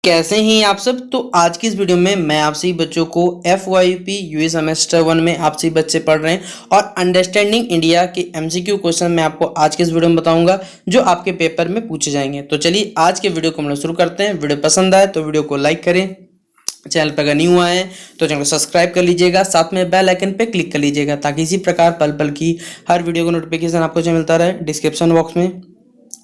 कैसे हैं आप सब। तो आज की इस वीडियो में मैं आपसे ही बच्चों को FYP यूए सेमेस्टर 1 में आपसे ही बच्चे पढ़ रहे हैं और अंडरस्टैंडिंग इंडिया के MCQ क्वेश्चन मैं आपको आज के इस वीडियो में बताऊंगा जो आपके पेपर में पूछे जाएंगे। तो चलिए आज के वीडियो को हम लोग शुरू करते हैं। वीडियो पसंद आए तो वीडियो को लाइक करें, चैनल पर अगर न्यू आए तो चैनल को सब्सक्राइब कर लीजिएगा, साथ में बेल आइकन पे क्लिक कर लीजिएगा ताकि इसी प्रकार पल पल की हर वीडियो का नोटिफिकेशन आपको जो मिलता रहे। डिस्क्रिप्शन बॉक्स में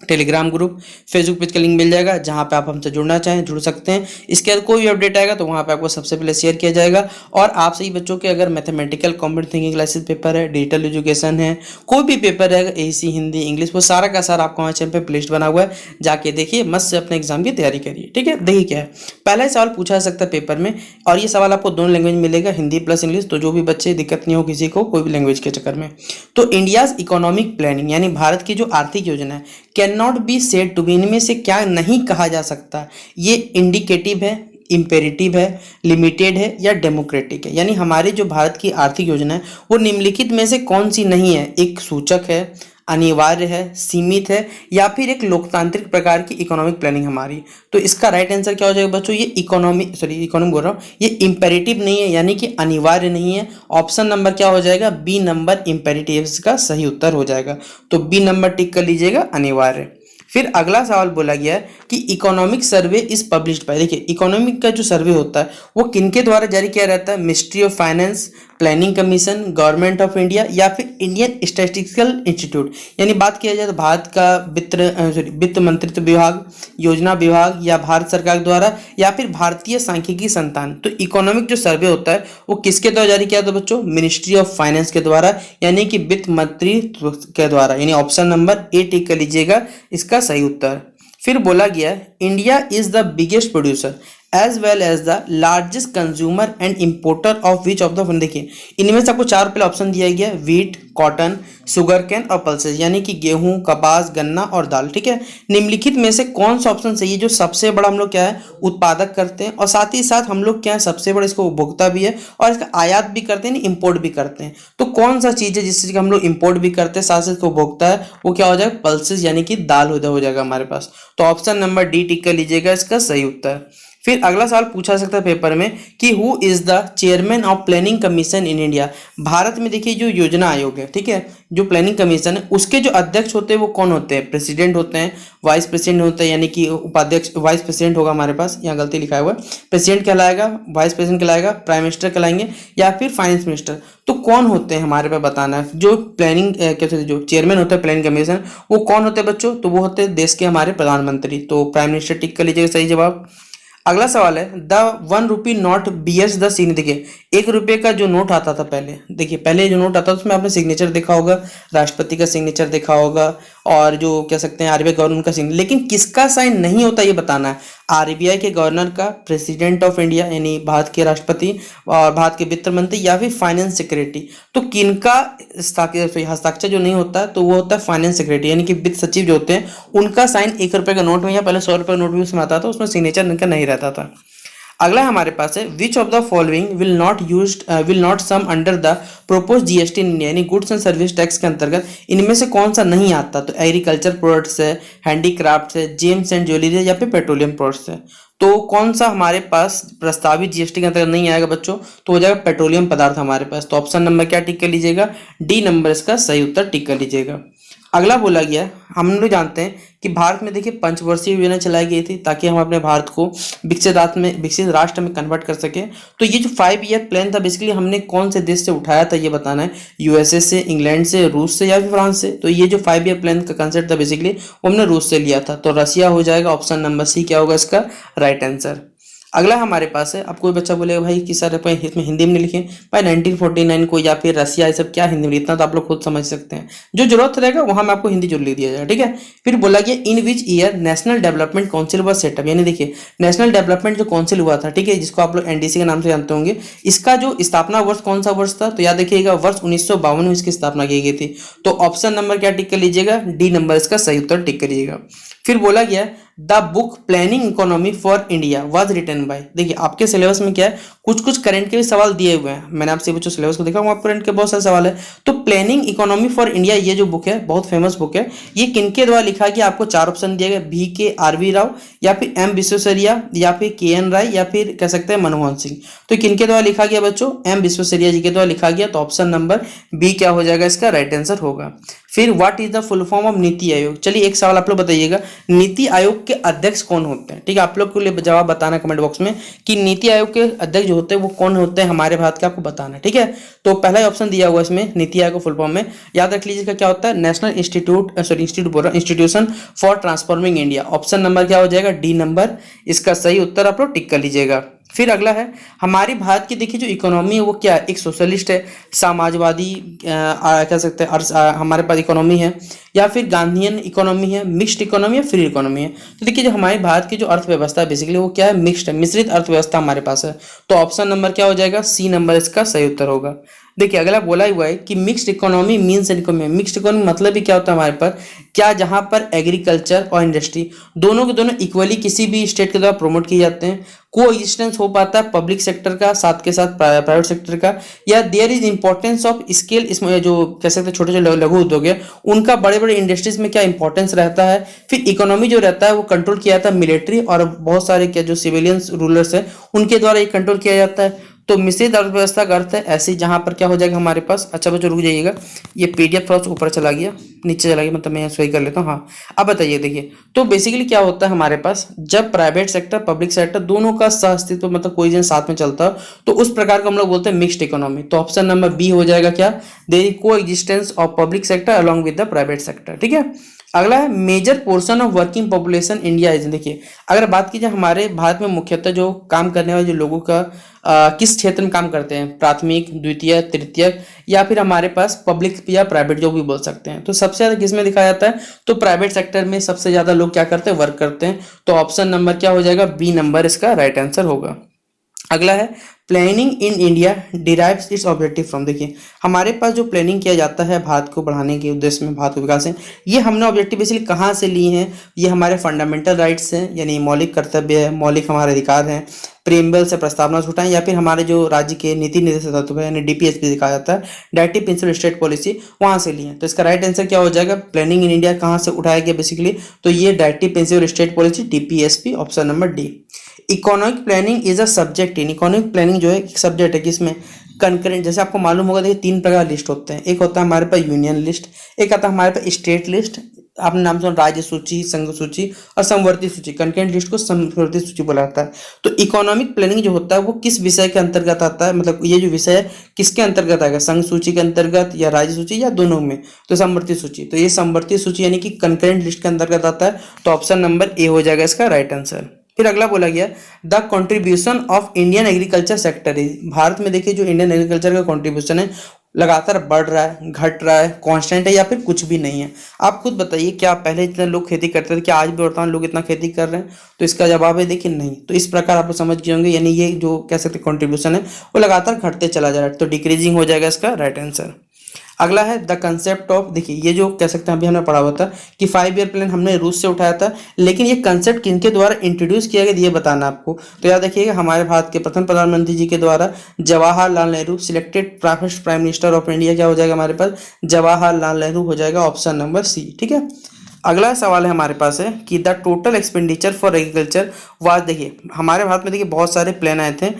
टेलीग्राम ग्रुप, फेसबुक पेज का लिंक मिल जाएगा जहां पे आप हमसे जुड़ना चाहें जुड़ सकते हैं। इसके बाद कोई भी अपडेट आएगा तो वहां पे आपको सबसे पहले शेयर किया जाएगा। और आप सही बच्चों के अगर mathematical competent thinking classes paper है, डिजिटल एजुकेशन है, कोई भी पेपर है, AC हिंदी इंग्लिश, वो सारा का सारा आपको हमारे चैनल पे प्लेलिस्ट बना हुआ है, जाके देखिए, मस्त से अपने एग्जाम की तैयारी करिए। ठीक है, देखिए क्या है। पहला ही सवाल पूछा जा सकता है पेपर में और ये सवाल आपको दोनों लैंग्वेज में मिलेगा, हिंदी प्लस इंग्लिश। तो जो भी बच्चे दिक्कत नहीं हो किसी को कोई भी लैंग्वेज के चक्कर में। तो इंडियाज इकोनॉमिक प्लानिंग यानी भारत की जो आर्थिक योजना है can not be said to be, इनमें से क्या नहीं कहा जा सकता। ये इंडिकेटिव है, इंपेरेटिव है, लिमिटेड है या डेमोक्रेटिक है। यानी हमारी जो भारत की आर्थिक योजना है वो निम्नलिखित में से कौन सी नहीं है। एक सूचक है, अनिवार्य है, सीमित है या फिर एक लोकतांत्रिक प्रकार की इकोनॉमिक प्लानिंग हमारी। तो इसका राइट आंसर क्या हो जाएगा बच्चों, ये इकोनॉमिक बोल रहा हूँ, ये इंपेरेटिव नहीं है यानी कि अनिवार्य नहीं है। ऑप्शन नंबर क्या हो जाएगा, बी नंबर इंपेरेटिव का सही उत्तर हो जाएगा। तो बी नंबर टिक कर लीजिएगा, अनिवार्य। फिर अगला सवाल बोला गया है कि economic survey is published by, देखिए इकोनॉमिक का जो सर्वे होता है वो किनके द्वारा जारी किया रहता है, ministry of finance, planning commission, government of India या फिर इंडियन स्टैटिस्टिकल इंस्टीट्यूट। यानी बात किया जाए तो भारत का वित्त मंत्रित्व विभाग, योजना विभाग या भारत सरकार द्वारा या फिर भारतीय सांख्यिकी संस्थान। तो इकोनॉमिक जो सर्वे होता है वो किसके द्वारा जारी किया था बच्चों, मिनिस्ट्री ऑफ फाइनेंस के द्वारा यानी कि वित्त मंत्रित्व के द्वारा। यानी ऑप्शन नंबर ए टिक कर लीजिएगा, इसका सही उत्तर। फिर बोला गया India is the biggest producer as well as the largest consumer and importer of which of the, देखिए इनमें से आपको चार पहले ऑप्शन दिया गया, वीट, कॉटन, शुगर कैन और पल्सेस, यानी कि गेहूं, कपास, गन्ना और दाल। ठीक है, निम्नलिखित में से कौन सा ऑप्शन सही है जो सबसे बड़ा हम लोग क्या है उत्पादक करते हैं और साथ ही साथ हम लोग क्या है सबसे बड़ा इसको उपभोक्ता भी है और इसका आयात भी करते हैं, इंपोर्ट भी करते हैं। तो कौन सा चीज है जिस चीज का हम लोग इंपोर्ट भी करते हैं साथ साथ उपभोक्ता है, वो क्या हो जाएगा, पल्सेस यानी कि दाल हो जाएगा हमारे पास। तो ऑप्शन नंबर डी टिक कर लीजिएगा, इसका सही उत्तर। फिर अगला सवाल पूछा सकता है पेपर में कि who is the chairman of planning commission in India. Bharat में देखिए जो योजना आयोग है, ठीक है, जो प्लानिंग कमीशन है उसके जो अध्यक्ष होते हैं वो कौन होते हैं, प्रेसिडेंट होते हैं, वाइस प्रेसिडेंट होते हैं, यानी कि उपाध्यक्ष वाइस प्रेसिडेंट होगा हमारे पास, यहाँ गलती लिखा हुआ है, प्रेसिडेंट कहलाएगा, वाइस प्रेसिडेंट कहलाएगा, प्राइम मिनिस्टर कहलाएंगे या फिर फाइनेंस मिनिस्टर। तो कौन होते हैं हमारे पे बताना है। जो प्लानिंग कैसे जो चेयरमैन होता है प्लानिंग कमीशन वो कौन होते हैं बच्चों, तो वो होते हैं देश के हमारे प्रधानमंत्री। तो प्राइम मिनिस्टर टिक कर लीजिएगा, सही जवाब। अगला सवाल है the 1 rupee note bears the scene, देखिए 1 रुपये का जो नोट आता था पहले, देखिए पहले जो नोट आता था उसमें आपने सिग्नेचर देखा होगा, राष्ट्रपति का सिग्नेचर देखा होगा और जो कह सकते हैं RBI गवर्नर का सिग्नेचर, लेकिन किसका साइन नहीं होता ये बताना है। RBI के गवर्नर का, प्रेसिडेंट ऑफ इंडिया यानी भारत के राष्ट्रपति और भारत के वित्त मंत्री या फिर फाइनेंस सेक्रेटरी। तो किनका हस्ताक्षर जो नहीं होता तो वो होता है फाइनेंस सेक्रेटरी यानी कि वित्त सचिव जो होते हैं उनका साइन 1 रुपये का नोट में या पहले 100 रुपये का नोट भी उसमें आता था, उसमें सिग्नेचर इनका नहीं रहता था। अगला हमारे पास है विच of the following will not sum under the propose GST in India, यानी गुड्स एंड सर्विस टैक्स के अंतर्गत इनमें से कौन सा नहीं आता। तो एग्रीकल्चर प्रोडक्ट्स है, हैंडीक्राफ्ट है, जेम्स एंड ज्वेलरी या फिर पेट्रोलियम प्रोडक्ट्स है। तो कौन सा हमारे पास प्रस्तावित GST के अंतर्गत नहीं आएगा बच्चों, तो हो जाएगा पेट्रोलियम पदार्थ हमारे पास। तो ऑप्शन नंबर क्या टिक कर लीजिएगा, डी नंबर इसका सही उत्तर टिक कर लीजिएगा। अगला बोला गया, हम लोग जानते हैं कि भारत में देखिए पंचवर्षीय योजना चलाई गई थी ताकि हम अपने भारत को विकसित राष्ट्र में कन्वर्ट कर सके। तो ये जो 5 ईयर प्लान था बेसिकली हमने कौन से देश से उठाया था ये बताना है, USA से, इंग्लैंड से, रूस से या फिर फ्रांस से। तो ये जो 5 ईयर प्लान का कंसेप्ट था बेसिकली वो हमने रूस से लिया था। तो रसिया हो जाएगा, ऑप्शन नंबर सी क्या होगा इसका राइट आंसर। अगला हमारे पास है, अब कोई बच्चा बोलेगा भाई कि सर इसमें हिंदी में लिखे भाई 1949 को या फिर रसिया, ये सब क्या हिंदी में, इतना तो आप लोग खुद समझ सकते हैं, जो जरूरत रहेगा वहां में आपको हिंदी जरूर लिख दिया जाएगा। ठीक है, फिर बोला गया in which year National Development Council was set up, यानी देखिए नेशनल डेवलपमेंट जो काउंसिल हुआ था, ठीक है, जिसको आप लोग NDC के नाम से जानते होंगे, इसका जो स्थापना वर्ष कौन सा वर्ष था, तो याद रखिएगा वर्ष 1952 में इसकी स्थापना की गई थी। तो ऑप्शन नंबर क्या टिक कर लीजिएगा, डी नंबर इसका सही उत्तर टिक करिएगा। फिर बोला गया the book planning economy for India was written by. देखिए आपके सिलेबस में क्या है, कुछ कुछ करंट के भी सवाल दिए हुए हैं, मैंने आपसे बच्चों सिलेबस को देखा, वहाँ करंट के बहुत सारे सवाल है। तो प्लानिंग इकोनॉमी फॉर इंडिया ये जो बुक है बहुत फेमस बुक है, ये किनके द्वारा लिखा गया, आपको चार ऑप्शन दिए गए, बी के आर वी राव या फिर एम विश्वेश्वरैया या फिर के एन राय या फिर कह सकते हैं मनमोहन सिंह। तो किनके द्वारा लिखा गया बच्चों, एम विश्वेश्वरैया जी के द्वारा लिखा गया, तो ऑप्शन नंबर बी क्या हो जाएगा इसका राइट आंसर होगा। फिर what is the full form of NITI Aayog. चलिए एक सवाल आप लोग बताइएगा, नीति आयोग के अध्यक्ष कौन होते हैं, ठीक है, आप लोग के लिए जवाब बताना कमेंट बॉक्स में कि नीति आयोग के अध्यक्ष जो होते हैं वो कौन होते हैं हमारे भारत के, आपको बताना है, ठीक है। तो पहला ऑप्शन दिया हुआ इसमें नीति आयोग फुल फॉर्म में, याद रख लीजिएगा क्या होता है, national institution for transforming India. Option number क्या हो जाएगा, डी नंबर, इसका सही उत्तर आप लोग टिक कर लीजिएगा। फिर अगला है, हमारी भारत की देखिए जो इकोनॉमी है वो क्या है, एक सोशलिस्ट है, समाजवादी कह सकते हैं हमारे पास इकोनॉमी है, या फिर गांधीयन इकोनॉमी है, मिक्स्ड इकोनॉमी है, फ्री इकोनॉमी है। तो देखिए जो हमारे भारत की जो अर्थव्यवस्था है बेसिकली वो क्या है, मिक्स्ड है, मिश्रित अर्थव्यवस्था हमारे पास है। तो ऑप्शन नंबर क्या हो जाएगा, सी नंबर इसका सही उत्तर होगा। देखिए अगला बोला हुआ है कि mixed economy means economy, mixed economy मतलब भी क्या होता है हमारे पर, क्या जहां पर एग्रीकल्चर और इंडस्ट्री दोनों के दोनों इक्वली किसी भी स्टेट के द्वारा प्रमोट किए जाते हैं, को एग्जिस्टेंस हो पाता है पब्लिक सेक्टर का साथ के साथ प्राइवेट सेक्टर का, या there is importance of scale, इसमें जो कह सकते हैं छोटे छोटे लघु उद्योग है उनका बड़े बड़े इंडस्ट्रीज में क्या इंपॉर्टेंस रहता है। फिर इकोनॉमी जो रहता है वो कंट्रोल किया जाता है मिलिट्री और बहुत सारे क्या जो सिविलियंस रूलर्स हैं उनके द्वारा ये कंट्रोल किया जाता है। तो मिश्रित अर्थव्यवस्था का अर्थ है ऐसी जहां पर क्या हो जाएगा हमारे पास, अच्छा बच्चों रुक जाइएगा, ये पीडीएफ थोड़ा सा ऊपर चला गया, नीचे चला गया, मतलब मैं सही कर लेता हूँ। हाँ अब बताइए, देखिए तो बेसिकली क्या होता है हमारे पास, जब प्राइवेट सेक्टर पब्लिक सेक्टर दोनों का सह अस्तित्व मतलब कोई साथ में चलता है तो उस प्रकार को हम लोग बोलते हैं मिक्स्ड इकोनॉमी। तो ऑप्शन नंबर बी हो जाएगा क्या, there is coexistence of public sector along with the private sector, ठीक है। अगला है major portion of working population India is. देखिए अगर बात की जाए हमारे भारत में मुख्यतः जो काम करने वाले जो लोगों का किस क्षेत्र में काम करते हैं, प्राथमिक द्वितीय तृतीय या फिर हमारे पास पब्लिक या प्राइवेट जो भी बोल सकते हैं, तो सबसे ज्यादा किसमें दिखाया जाता है, तो प्राइवेट सेक्टर में सबसे ज्यादा लोग क्या करते हैं, वर्क करते हैं। तो ऑप्शन नंबर क्या हो जाएगा, बी नंबर इसका राइट आंसर होगा। अगला है planning in India derives it's objective from. देखिए हमारे पास जो प्लानिंग किया जाता है भारत को बढ़ाने के उद्देश्य में, भारत को विकास है, ये हमने ऑब्जेक्टिव बेसिकली कहाँ से लिए हैं, ये हमारे फंडामेंटल राइट्स हैं, यानी मौलिक कर्तव्य है, मौलिक हमारे अधिकार हैं, प्रेमबल से प्रस्तावना से उठाएं, या फिर हमारे जो राज्य के नीति निर्देशक तत्व है यानी डीपीएसपी दिखाया जाता है, डायरेक्टिव प्रिंसिपल स्टेट पॉलिसी, वहां से लिए। तो इसका राइट आंसर क्या हो जाएगा, प्लानिंग इन इंडिया कहाँ से उठाया गया बेसिकली, तो ये directive principle state policy DPSP, option number D. Economic planning is a subject in, economic planning जो है एक सब्जेक्ट है किसमें, कंकरेंट, जैसे आपको मालूम होगा देखिए तीन प्रकार लिस्ट होते हैं, एक होता है हमारे पास यूनियन लिस्ट, एक आता है हमारे पास स्टेट लिस्ट, आपने नाम सुना राज्य सूची, संघ सूची और समवर्ती सूची, कंकरेंट लिस्ट को समवर्ती सूची बोला जाता है। तो इकोनॉमिक प्लानिंग जो होता है वो किस विषय के अंतर्गत आता है, मतलब ये जो विषय है किसके अंतर्गत आएगा, संघ सूची के अंतर्गत या राज्य सूची या दोनों में, तो समवर्ती सूची, तो ये समवर्ती सूची यानी कि कंकरेंट लिस्ट के अंतर्गत आता है। तो ऑप्शन नंबर ए हो जाएगा इसका राइट आंसर। फिर अगला बोला गया the contribution of Indian agriculture sector is. Bharat में देखिए जो इंडियन एग्रीकल्चर का कंट्रीब्यूशन है लगातार बढ़ रहा है, घट रहा है, कांस्टेंट है या फिर कुछ भी नहीं है। आप खुद बताइए, क्या पहले इतने लोग खेती करते थे, क्या आज भी वर्तमान लोग इतना खेती कर रहे हैं, तो इसका जवाब है देखिए नहीं। तो इस प्रकार आप समझ गए होंगे, यानी ये जो कह सकते कंट्रीब्यूशन है वो लगातार घटते चला जा रहा है, तो डिक्रीजिंग हो जाएगा इसका राइट आंसर। अगला है द कंसेप्ट ऑफ, देखिए ये जो कह सकते हैं अभी हमने पढ़ा हुआ था कि 5 ईयर प्लान हमने रूस से उठाया था, लेकिन ये कंसेप्ट किनके द्वारा इंट्रोड्यूस किया गया ये बताना आपको। तो याद रखिएगा हमारे भारत के प्रथम प्रधानमंत्री जी के द्वारा Jawaharlal Nehru, selected first prime minister of India क्या हो जाएगा हमारे पास, जवाहरलाल नेहरू हो जाएगा, ऑप्शन नंबर सी, ठीक है। अगला सवाल है हमारे पास है कि the total expenditure for agriculture was. देखिए हमारे भारत में देखिए बहुत सारे प्लान आए थे,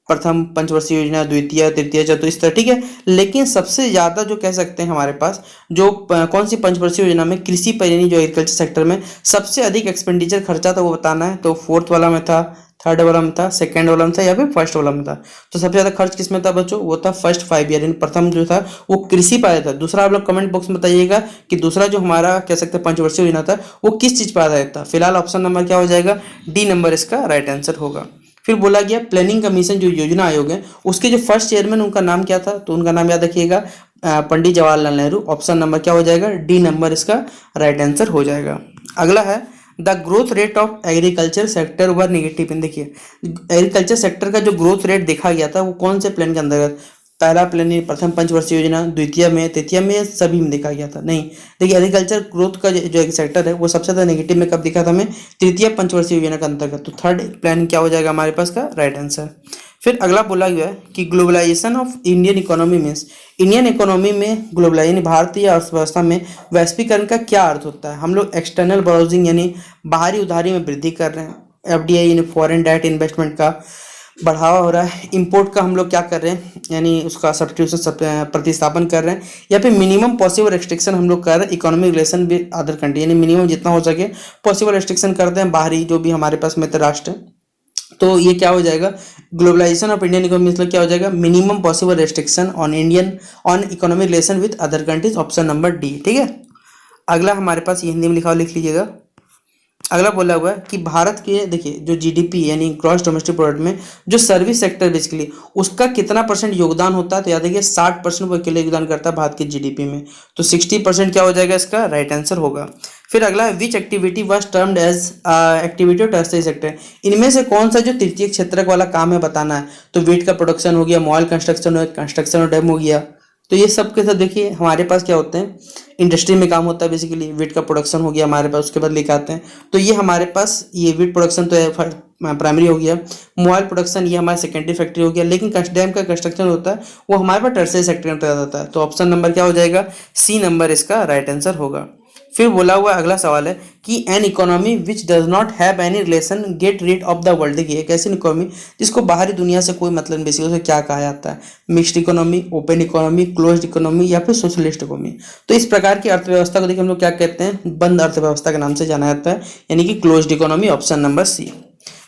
प्रथम पंचवर्षीय योजना, द्वितीय तृतीय चतुर्थ, इस तरह, ठीक है। लेकिन सबसे ज्यादा जो कह सकते हैं हमारे पास जो कौन सी पंचवर्षीय योजना में कृषि पर यानी जो एग्रीकल्चर सेक्टर में सबसे अधिक एक्सपेंडिचर खर्चा था वो बताना है। तो फोर्थ वाला में था, थर्ड वाला में था, सेकंड वाला में था या फिर फर्स्ट वाला में था। तो सबसे ज्यादा खर्च किसमें था बच्चों, वो था फर्स्ट 5 ईयर, प्रथम जो था वो कृषि पर आया था। दूसरा आप लोग कमेंट बॉक्स में बताइएगा कि दूसरा जो हमारा कह सकते हैं पंचवर्षीय योजना था वो किस चीज पर आधारित था। फिलहाल ऑप्शन नंबर क्या हो जाएगा, डी नंबर इसका राइट आंसर होगा। फिर बोला गया प्लानिंग कमीशन जो योजना आयोग है उसके जो फर्स्ट चेयरमैन उनका नाम क्या था, तो उनका नाम याद रखिएगा पंडित जवाहरलाल नेहरू, ऑप्शन नंबर क्या हो जाएगा, डी नंबर इसका राइट आंसर हो जाएगा। अगला है the growth rate of agriculture sector were negative. देखिए एग्रीकल्चर सेक्टर का जो ग्रोथ रेट देखा गया था वो कौन से प्लान के अंतर्गत, पहला प्लान प्रथम पंचवर्षीय योजना, द्वितीय में, तृतीय में, सभी में देखा गया था? नहीं। देखिए एग्रीकल्चर ग्रोथ का जो एक सेक्टर है वो सबसे ज़्यादा नेगेटिव में कब दिखा था हमें? तृतीय पंचवर्षीय योजना के अंतर्गत। तो थर्ड प्लान क्या हो जाएगा हमारे पास का राइट आंसर। फिर अगला बोला गया है कि globalisation of Indian economy means, Indian economy में ग्लोबलाइजेशन यानी भारतीय अर्थव्यवस्था में वैश्वीकरण का क्या अर्थ होता है? हम लोग एक्सटर्नल ब्राउजिंग यानी बाहरी उधारी में वृद्धि कर रहे हैं, एफडीआई यानी फॉरेन डायरेक्ट इन्वेस्टमेंट का बढ़ावा हो रहा है, इंपोर्ट का हम लोग क्या कर रहे हैं यानी उसका सब्स्टिट्यूशन प्रतिस्थापन कर रहे हैं, या फिर मिनिमम पॉसिबल रिस्ट्रिक्शन हम लोग कर रहे हैं economic relation with other country, यानी मिनिमम जितना हो सके पॉसिबल रिस्ट्रिक्शन करते हैं बाहरी जो भी हमारे पास मित्र राष्ट्र है। तो ये क्या हो जाएगा? ग्लोबलाइजेशन ऑफ इंडियन इकोनॉमी मतलब क्या हो जाएगा? Minimum possible restriction on economic relation with other countries, option number D. ठीक है। अगला हमारे पास ये हिंदी में लिखा हुआ लिख लीजिएगा। अगला बोला हुआ है कि भारत के देखिए जो जीडीपी यानी ग्रॉस डोमेस्टिक प्रोडक्ट में जो सर्विस सेक्टर बेसिकली उसका कितना परसेंट योगदान होता है? तो याद रखिए 60% वो अकेले योगदान करता है भारत के जीडीपी में। तो 60% क्या हो जाएगा इसका राइट आंसर होगा। फिर अगला है which activity was termed as activity of tertiary sector, इनमें से कौन सा जो तृतीय क्षेत्र वाला काम है बताना है? तो वेट का प्रोडक्शन हो गया, मॉल कंस्ट्रक्शन और डैम हो गया। तो ये सब के साथ देखिए हमारे पास क्या होते हैं, इंडस्ट्री में काम होता है बेसिकली, वेट का प्रोडक्शन हो गया हमारे पास, उसके बाद लिखे आते हैं। तो ये हमारे पास ये वेट प्रोडक्शन तो प्राइमरी हो गया, मोबाइल प्रोडक्शन ये हमारा सेकेंडरी फैक्ट्री हो गया, लेकिन डैम का कंस्ट्रक्शन होता है वो हमारे पास टर्शियरी सेक्टर में अंतर्गत आता है। तो ऑप्शन नंबर क्या हो जाएगा? सी नंबर इसका राइट आंसर होगा। फिर बोला हुआ अगला सवाल है कि an economy which does not have any relation get rid of the world. देखिए एक ऐसी इकोनॉमी जिसको बाहरी दुनिया से कोई मतलब बेसिकली उसे क्या कहा जाता है? Mixed economy, open economy, closed economy या फिर सोशलिस्ट इकोनॉमी। तो इस प्रकार की अर्थव्यवस्था को देखिए हम लोग क्या कहते हैं? बंद अर्थव्यवस्था के नाम से जाना जाता है, यानी कि closed economy, option number C.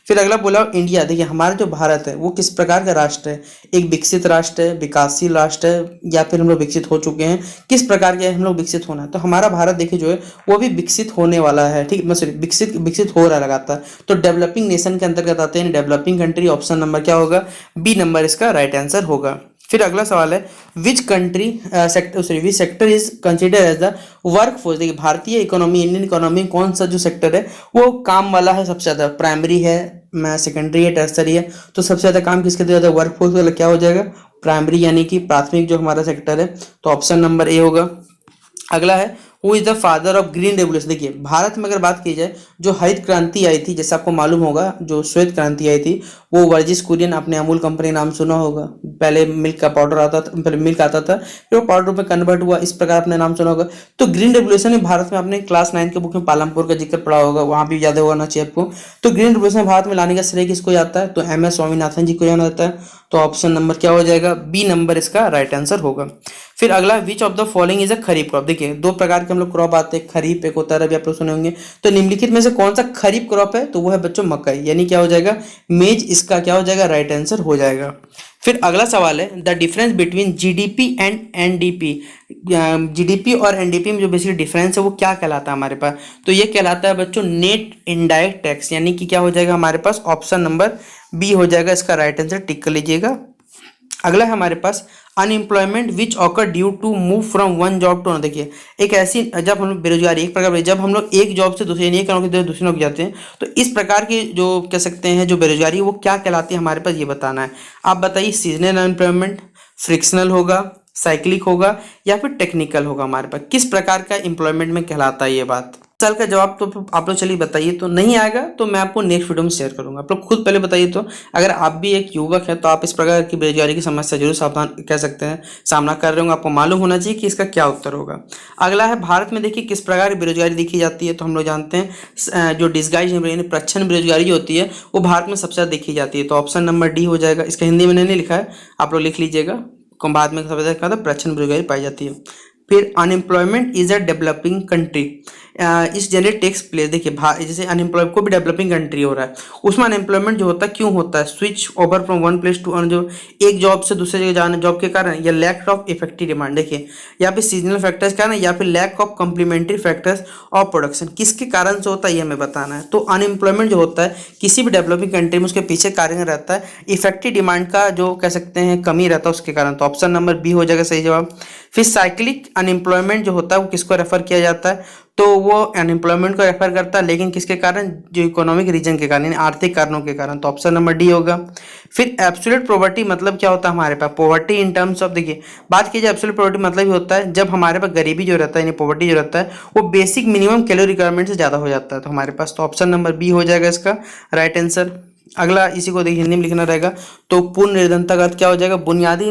फिर अगला बोला इंडिया, देखिए हमारा जो भारत है वो किस प्रकार का राष्ट्र है? एक विकसित राष्ट्र है, विकासशील राष्ट्र है, या फिर हम लोग विकसित हो चुके हैं? किस प्रकार के हम लोग विकसित होना है? तो हमारा भारत देखिए जो है वो भी विकसित होने वाला है। ठीक है, सॉरी विकसित हो रहा है लगातार। तो डेवलपिंग नेशन के अंतर्गत आते हैं, डेवलपिंग कंट्री, ऑप्शन नंबर क्या होगा? बी नंबर इसका राइट आंसर होगा। फिर अगला सवाल है which country which sector is consider as the work force भारतीय इकोनॉमी, इंडियन इकोनॉमी कौन सा जो सेक्टर है वो काम वाला है सबसे ज्यादा? प्राइमरी है, सेकेंडरी है, टर्सरी है। तो सबसे ज्यादा काम किसके दिया जाता है? वर्क फोर्स वाला क्या हो जाएगा? प्राइमरी यानी कि प्राथमिक जो हमारा सेक्टर है। तो ऑप्शन नंबर ए होगा। अगला है who is the father of green revolution. देखिए भारत में अगर बात की जाए जो हरित क्रांति आई थी, जैसे आपको मालूम होगा जो श्वेत क्रांति आई थी वो वर्जिस कुरियन, आपने अमूल कंपनी नाम सुना होगा। पहले मिल्क का पाउडर आता था, पहले मिल्क आता था फिर वो पाउडर में कन्वर्ट हुआ, इस प्रकार आपने नाम सुना होगा। तो ग्रीन रेवोल्यूशन में भारत में आपने क्लास 9 के बुक में पालमपुर का जिक्र पढ़ा होगा, वहां भी याद होना चाहिए आपको। तो ग्रीन रेवोल्यूशन भारत में लाने का श्रेय किसको जाता है? तो एम एस स्वामीनाथन जी को जाना जाता है। तो ऑप्शन नंबर क्या हो जाएगा? बी नंबर इसका राइट आंसर होगा। फिर अगला विच of the following is a kharif crop. देखिए दो प्रकार के हम लोग क्रॉप आते हैं, खरीफ एक होता है, रबी आप लोग सुने होंगे। तो निम्नलिखित में से कौन सा खरीफ क्रॉप है? तो वो है बच्चों मकई, यानी क्या हो जाएगा? मेज इसका क्या हो जाएगा? राइट आंसर हो जाएगा। फिर अगला सवाल है the difference between GDP and NDP. GDP और एनडीपी में जो बेसिकली डिफरेंस है वो क्या कहलाता है हमारे पास? तो ये कहलाता है बच्चों नेट इनडायरेक्ट टैक्स, यानी कि क्या हो जाएगा हमारे पास? ऑप्शन नंबर बी हो जाएगा इसका राइट आंसर, टिक कर लीजिएगा। अगला है हमारे पास unemployment which occur due to move from one job to another. देखिए एक ऐसी जब हम लोग बेरोजगारी एक प्रकार जब हम लोग एक जॉब से दूसरी यानी एक नौकरी से दूसरी नौकरी जाते हैं, तो इस प्रकार की जो कह सकते हैं जो बेरोजगारी वो क्या कहलाती है हमारे पास ये बताना है। आप बताइए सीजनल अनएम्प्लॉयमेंट, फ्रिक्शनल होगा, साइक्लिक होगा या फिर टेक्निकल होगा? हमारे पास किस प्रकार का एम्प्लॉयमेंट में कहलाता है ये बात? साल का जवाब तो आप लोग चलिए बताइए। तो नहीं आएगा तो मैं आपको नेक्स्ट वीडियो में शेयर करूंगा, आप लोग खुद पहले बताइए। तो अगर आप भी एक युवक है तो आप इस प्रकार की बेरोजगारी की समस्या जरूर सावधान कह सकते हैं सामना कर रहे होंगे, आपको मालूम होना चाहिए कि इसका क्या उत्तर होगा। अगला है भारत में देखिए किस प्रकार की बेरोजगारी देखी जाती है। तो हम लोग जानते हैं जो डिस्गाइज यानी प्रच्छन्न बेरोजगारी होती है वो भारत में सबसे ज्यादा देखी जाती है। तो ऑप्शन नंबर डी हो जाएगा। इसका हिंदी में नहीं लिखा है, आप लोग लिख लीजिएगा, बाद में सबसे ज्यादा प्रच्छन्न बेरोजगारी पाई जाती है। फिर unemployment is a developing country इस जनरली टेक्स प्लेस। देखिए जैसे अनएम्प्लॉय को भी डेवलपिंग कंट्री हो रहा है, उसमें अनएम्प्लॉयमेंट जो होता है क्यों होता है? Switch over from one place to an, जो एक जॉब से दूसरे जगह जाना जॉब के कारण, या लैक ऑफ इफेक्टिव डिमांड। देखिए या फिर सीजनल फैक्टर्स कारण या फिर lack of complementary factors of production, किसके कारण से होता है ये हमें बताना है। तो अनएम्प्लॉयमेंट जो होता है किसी भी डेवलपिंग कंट्री में उसके पीछे कारण रहता है इफेक्टिव डिमांड का जो कह सकते हैं कमी रहता है उसके कारण। तो ऑप्शन नंबर बी हो जाएगा सही जवाब। फिर साइक्लिक अनएम्प्लॉयमेंट जो होता है वो किसको रेफर किया जाता है, तो वो अनएम्प्लॉयमेंट को रेफर करता है, लेकिन किसके कारण, जो इकोनॉमिक रीजन के कारण, यानी आर्थिक कारणों के कारण, तो ऑप्शन नंबर डी होगा। फिर एब्सोल्यूट पॉवर्टी मतलब क्या होता है हमारे पास, पॉवर्टी इन टर्म्स ऑफ, देखिए बात कीजिए एब्सोल्यूट पॉवर्टी मतलब ही होता है जब हमारे पास गरीबी जो रहता है यानी पॉवर्टी जो रहता है वो बेसिक मिनिमम कैलोरी रिक्वायरमेंट से ज़्यादा हो जाता है, तो हमारे पास तो ऑप्शन नंबर बी हो जाएगा इसका राइट आंसर। अगला इसी को देखिए हिंदी में लिखना रहेगा, तो पूर्ण निर्धनता का अर्थ क्या हो जाएगा, बुनियादी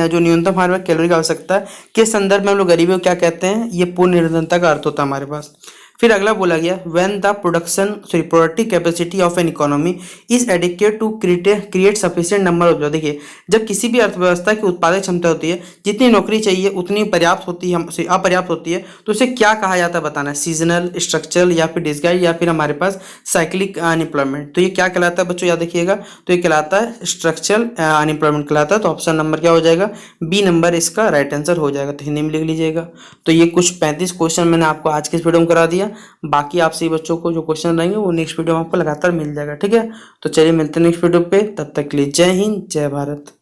जो न्यूनतम हमारे पास कैलोरी की आवश्यकता के संदर्भ में हम लोग गरीबी को क्या कहते हैं, ये पूर्ण निर्धनता का अर्थ होता है हमारे पास। फिर अगला बोला गया when the productive capacity of an economy is adequate to create sufficient number of job. देखिए जब किसी भी अर्थव्यवस्था की उत्पादक क्षमता होती है, जितनी नौकरी चाहिए उतनी पर्याप्त होती है, अपर्याप्त होती है, तो उसे क्या कहा जाता है बताना है, सीजनल, स्ट्रक्चरल या फिर डिस्गाइज या फिर हमारे पास साइक्लिक अनएम्प्लॉयमेंट। तो ये क्या कहलाता है बच्चों, याद रखिएगा, तो ये कहलाता है स्ट्रक्चरल अनएम्प्लॉयमेंट कहलाता है, तो ऑप्शन नंबर क्या हो जाएगा, बी नंबर इसका राइट आंसर हो जाएगा, तो हिंदी में लिख लीजिएगा। तो ये कुछ 35 क्वेश्चन मैंने आपको आज के इस वीडियो में करा दिया, बाकी आप सभी बच्चों को जो क्वेश्चन रहेंगे वो नेक्स्ट वीडियो में आपको लगातार मिल जाएगा, ठीक है। तो चलिए मिलते हैं नेक्स्ट वीडियो पे, तब तक के लिए जय हिंद जय भारत।